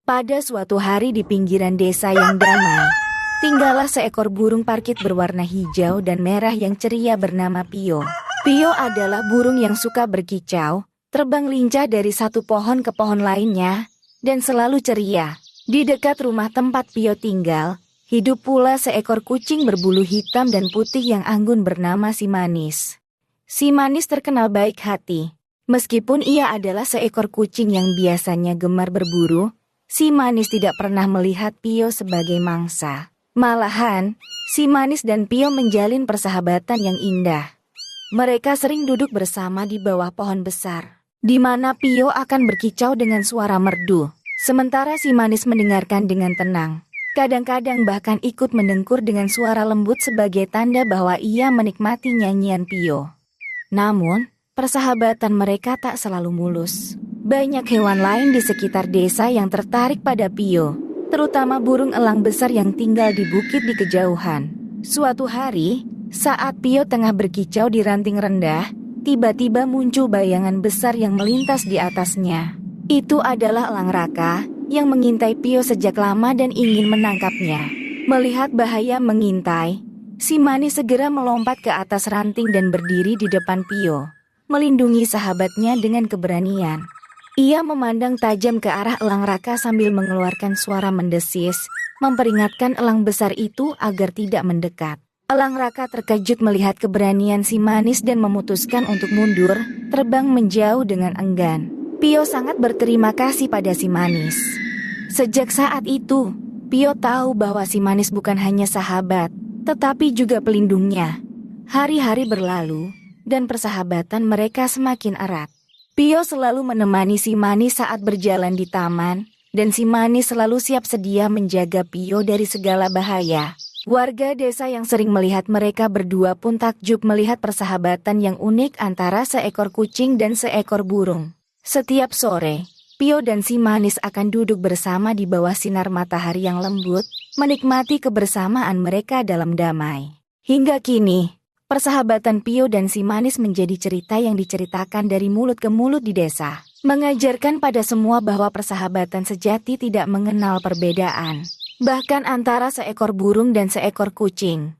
Pada suatu hari di pinggiran desa yang damai, tinggallah seekor burung parkit berwarna hijau dan merah yang ceria bernama Pio. Pio adalah burung yang suka berkicau, terbang lincah dari satu pohon ke pohon lainnya, dan selalu ceria. Di dekat rumah tempat Pio tinggal, hidup pula seekor kucing berbulu hitam dan putih yang anggun bernama Si Manis. Si Manis terkenal baik hati. Meskipun ia adalah seekor kucing yang biasanya gemar berburu, Si Manis tidak pernah melihat Pio sebagai mangsa. Malahan, Si Manis dan Pio menjalin persahabatan yang indah. Mereka sering duduk bersama di bawah pohon besar, di mana Pio akan berkicau dengan suara merdu, sementara Si Manis mendengarkan dengan tenang. Kadang-kadang bahkan ikut mendengkur dengan suara lembut sebagai tanda bahwa ia menikmati nyanyian Pio. Namun, persahabatan mereka tak selalu mulus. Banyak hewan lain di sekitar desa yang tertarik pada Pio, terutama burung elang besar yang tinggal di bukit di kejauhan. Suatu hari, saat Pio tengah berkicau di ranting rendah, tiba-tiba muncul bayangan besar yang melintas di atasnya. Itu adalah elang raka yang mengintai Pio sejak lama dan ingin menangkapnya. Melihat bahaya mengintai, Si Manis segera melompat ke atas ranting dan berdiri di depan Pio, melindungi sahabatnya dengan keberanian. Ia memandang tajam ke arah elang raka sambil mengeluarkan suara mendesis, memperingatkan elang besar itu agar tidak mendekat. Elang raka terkejut melihat keberanian Si Manis dan memutuskan untuk mundur, terbang menjauh dengan enggan. Pio sangat berterima kasih pada Si Manis. Sejak saat itu, Pio tahu bahwa Si Manis bukan hanya sahabat, tetapi juga pelindungnya. Hari-hari berlalu, dan persahabatan mereka semakin erat. Pio selalu menemani Si Manis saat berjalan di taman, dan Si Manis selalu siap sedia menjaga Pio dari segala bahaya. Warga desa yang sering melihat mereka berdua pun takjub melihat persahabatan yang unik antara seekor kucing dan seekor burung. Setiap sore, Pio dan Si Manis akan duduk bersama di bawah sinar matahari yang lembut, menikmati kebersamaan mereka dalam damai. Hingga kini, persahabatan Pio dan Si Manis menjadi cerita yang diceritakan dari mulut ke mulut di desa, mengajarkan pada semua bahwa persahabatan sejati tidak mengenal perbedaan, bahkan antara seekor burung dan seekor kucing.